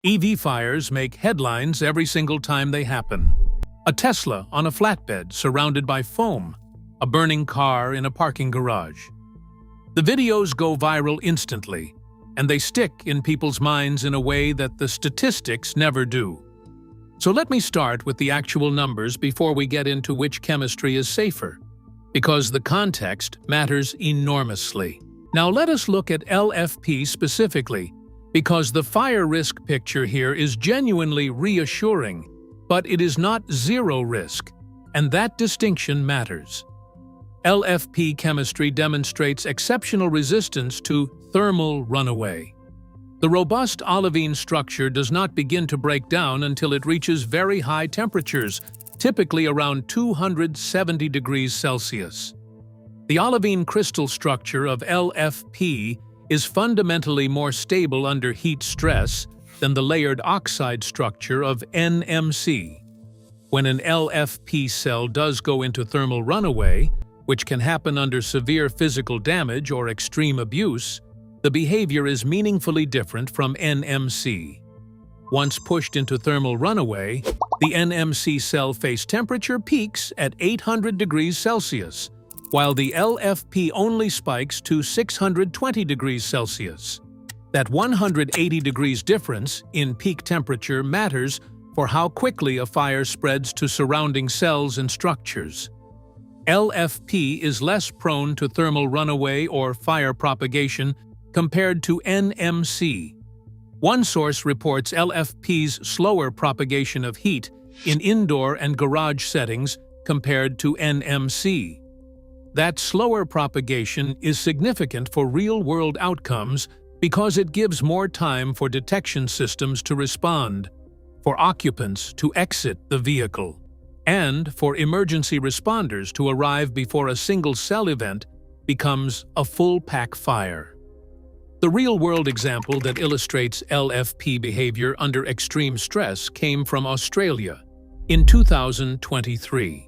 EV fires make headlines every single time they happen. A Tesla on a flatbed surrounded by foam, a burning car in a parking garage. The videos go viral instantly, and they stick in people's minds in a way that the statistics never do. So let me start with the actual numbers before we get into which chemistry is safer, because the context matters enormously. Now let us look at LFP specifically, because the fire risk picture here is genuinely reassuring, but it is not zero risk, and that distinction matters. LFP chemistry demonstrates exceptional resistance to thermal runaway. The robust olivine structure does not begin to break down until it reaches very high temperatures, typically around 270 degrees Celsius. The olivine crystal structure of LFP is fundamentally more stable under heat stress than the layered oxide structure of NMC. When an LFP cell does go into thermal runaway, which can happen under severe physical damage or extreme abuse, the behavior is meaningfully different from NMC. Once pushed into thermal runaway, the NMC cell face temperature peaks at 800 degrees Celsius, while the LFP only spikes to 620 degrees Celsius. That 180 degrees difference in peak temperature matters for how quickly a fire spreads to surrounding cells and structures. LFP is less prone to thermal runaway or fire propagation compared to NMC. One source reports LFP's slower propagation of heat in indoor and garage settings compared to NMC. That slower propagation is significant for real-world outcomes because it gives more time for detection systems to respond, for occupants to exit the vehicle, and for emergency responders to arrive before a single-cell event becomes a full-pack fire. The real-world example that illustrates LFP behavior under extreme stress came from Australia in 2023.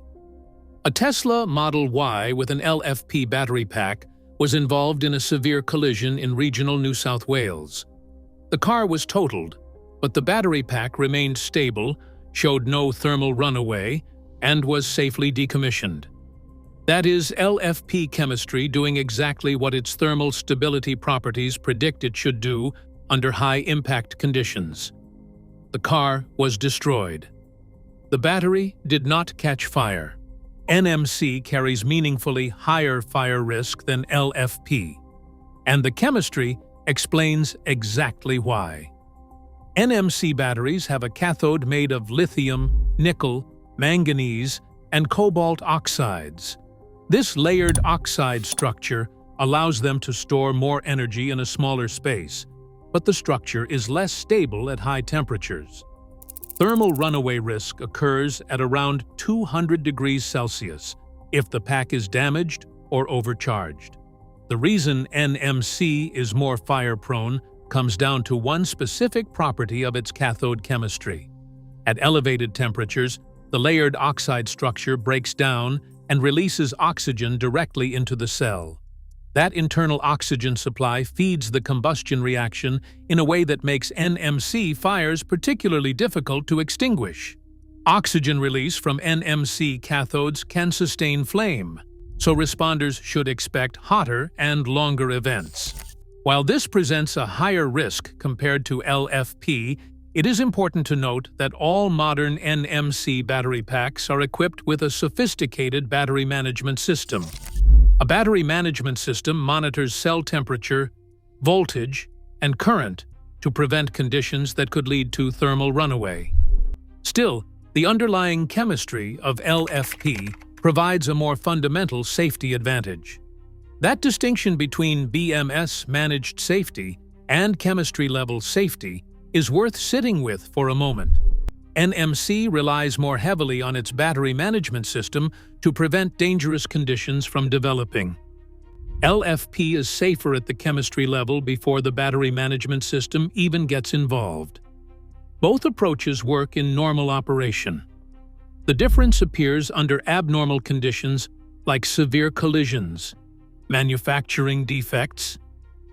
A Tesla Model Y with an LFP battery pack was involved in a severe collision in regional New South Wales. The car was totaled, but the battery pack remained stable, showed no thermal runaway, and was safely decommissioned. That is LFP chemistry doing exactly what its thermal stability properties predict it should do under high-impact conditions. The car was destroyed. The battery did not catch fire. NMC carries meaningfully higher fire risk than LFP, and the chemistry explains exactly why. NMC batteries have a cathode made of lithium, nickel, manganese, and cobalt oxides. This layered oxide structure allows them to store more energy in a smaller space, but the structure is less stable at high temperatures. Thermal runaway risk occurs at around 200 degrees Celsius if the pack is damaged or overcharged. The reason NMC is more fire-prone comes down to one specific property of its cathode chemistry. At elevated temperatures, the layered oxide structure breaks down and releases oxygen directly into the cell. That internal oxygen supply feeds the combustion reaction in a way that makes NMC fires particularly difficult to extinguish. Oxygen release from NMC cathodes can sustain flame, so responders should expect hotter and longer events. While this presents a higher risk compared to LFP, it is important to note that all modern NMC battery packs are equipped with a sophisticated battery management system. A battery management system monitors cell temperature, voltage, and current to prevent conditions that could lead to thermal runaway. Still, the underlying chemistry of LFP provides a more fundamental safety advantage. That distinction between BMS-managed safety and chemistry-level safety is worth sitting with for a moment. NMC relies more heavily on its battery management system to prevent dangerous conditions from developing. LFP is safer at the chemistry level before the battery management system even gets involved. Both approaches work in normal operation. The difference appears under abnormal conditions like severe collisions, manufacturing defects,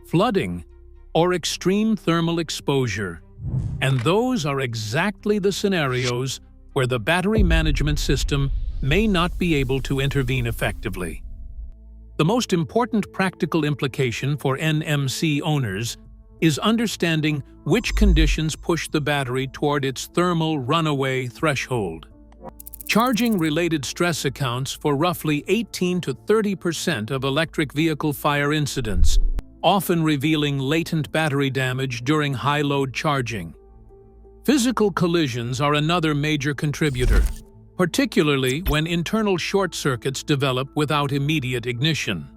flooding, or extreme thermal exposure. And those are exactly the scenarios where the battery management system may not be able to intervene effectively. The most important practical implication for NMC owners is understanding which conditions push the battery toward its thermal runaway threshold. Charging-related stress accounts for roughly 18 to 30% of electric vehicle fire incidents, often revealing latent battery damage during high-load charging. Physical collisions are another major contributor, particularly when internal short circuits develop without immediate ignition.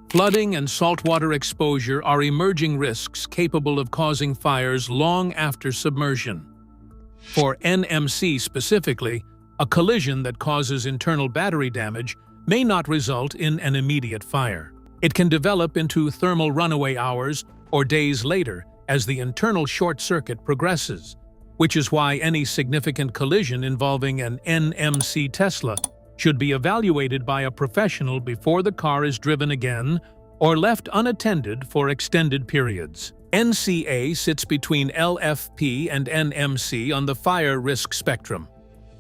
Flooding and saltwater exposure are emerging risks capable of causing fires long after submersion. For NMC specifically, a collision that causes internal battery damage may not result in an immediate fire. It can develop into thermal runaway hours or days later as the internal short circuit progresses, which is why any significant collision involving an NMC Tesla should be evaluated by a professional before the car is driven again or left unattended for extended periods. NCA sits between LFP and NMC on the fire risk spectrum,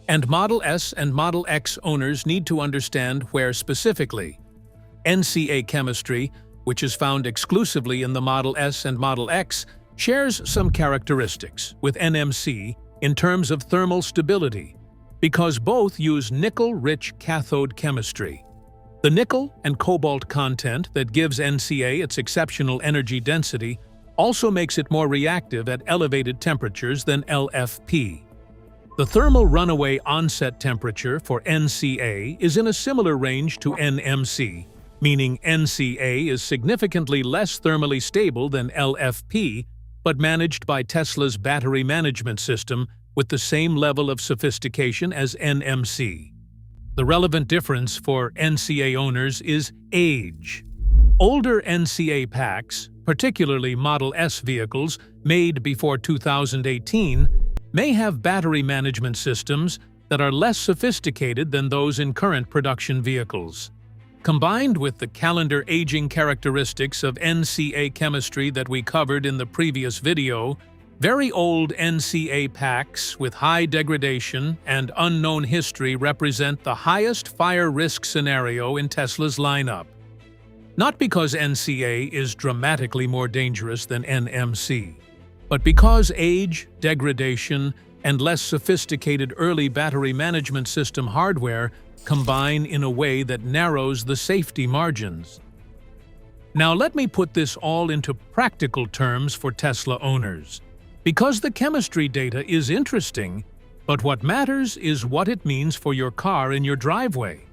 and Model S and Model X owners need to understand where specifically. NCA chemistry, which is found exclusively in the Model S and Model X, shares some characteristics with NMC in terms of thermal stability, because both use nickel-rich cathode chemistry. The nickel and cobalt content that gives NCA its exceptional energy density also makes it more reactive at elevated temperatures than LFP. The thermal runaway onset temperature for NCA is in a similar range to NMC, meaning NCA is significantly less thermally stable than LFP, but managed by Tesla's battery management system with the same level of sophistication as NMC. The relevant difference for NCA owners is age. Older NCA packs, particularly Model S vehicles made before 2018, may have battery management systems that are less sophisticated than those in current production vehicles. Combined with the calendar aging characteristics of NCA chemistry that we covered in the previous video, very old NCA packs with high degradation and unknown history represent the highest fire risk scenario in Tesla's lineup. Not because NCA is dramatically more dangerous than NMC, but because age, degradation, and less sophisticated early battery management system hardware combine in a way that narrows the safety margins. Now let me put this all into practical terms for Tesla owners. Because the chemistry data is interesting, but what matters is what it means for your car in your driveway.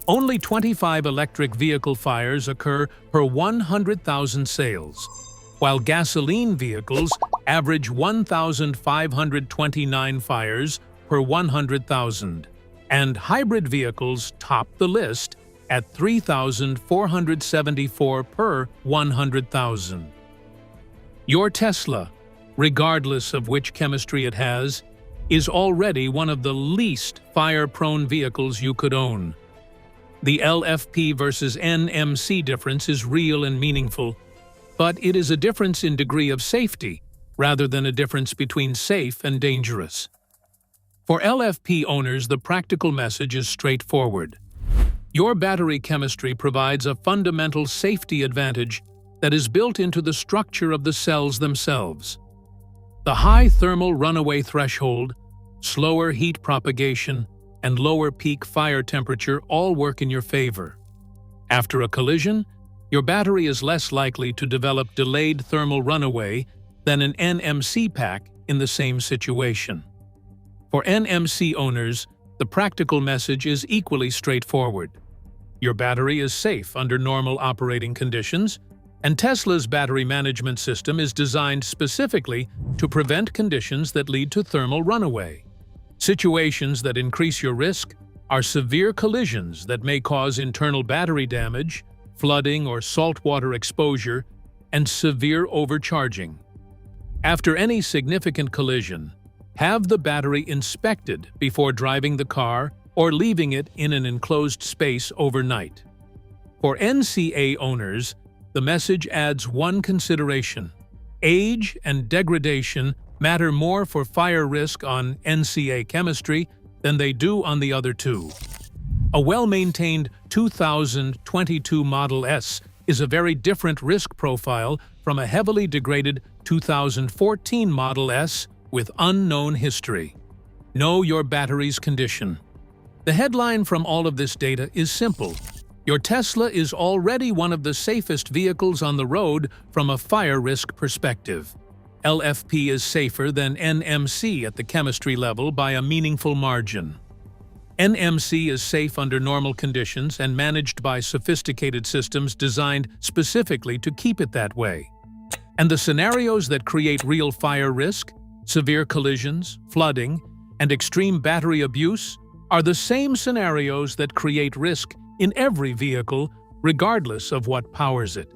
Only 25 electric vehicle fires occur per 100,000 sales, while gasoline vehicles average 1,529 fires per 100,000, and hybrid vehicles top the list at 3,474 per 100,000. Your Tesla, regardless of which chemistry it has, is already one of the least fire-prone vehicles you could own. The LFP versus NMC difference is real and meaningful, but it is a difference in degree of safety rather than a difference between safe and dangerous. For LFP owners, the practical message is straightforward. Your battery chemistry provides a fundamental safety advantage that is built into the structure of the cells themselves. The high thermal runaway threshold, slower heat propagation, and lower peak fire temperature all work in your favor. After a collision, your battery is less likely to develop delayed thermal runaway than an NMC pack in the same situation. For NMC owners, the practical message is equally straightforward. Your battery is safe under normal operating conditions, and Tesla's battery management system is designed specifically to prevent conditions that lead to thermal runaway. Situations that increase your risk are severe collisions that may cause internal battery damage, flooding or saltwater exposure, and severe overcharging. After any significant collision, have the battery inspected before driving the car or leaving it in an enclosed space overnight. For NCA owners, the message adds one consideration. Age and degradation matter more for fire risk on NCA chemistry than they do on the other two. A well-maintained 2022 Model S is a very different risk profile from a heavily degraded 2014 Model S with unknown history. Know your battery's condition. The headline from all of this data is simple. Your Tesla is already one of the safest vehicles on the road from a fire risk perspective. LFP is safer than NMC at the chemistry level by a meaningful margin. NMC is safe under normal conditions and managed by sophisticated systems designed specifically to keep it that way. And the scenarios that create real fire risk, severe collisions, flooding, and extreme battery abuse are the same scenarios that create risk in every vehicle, regardless of what powers it.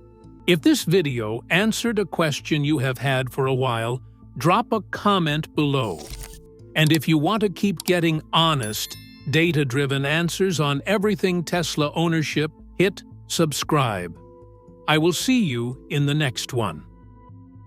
If this video answered a question you have had for a while, drop a comment below. And if you want to keep getting honest, data-driven answers on everything Tesla ownership, hit subscribe. I will see you in the next one.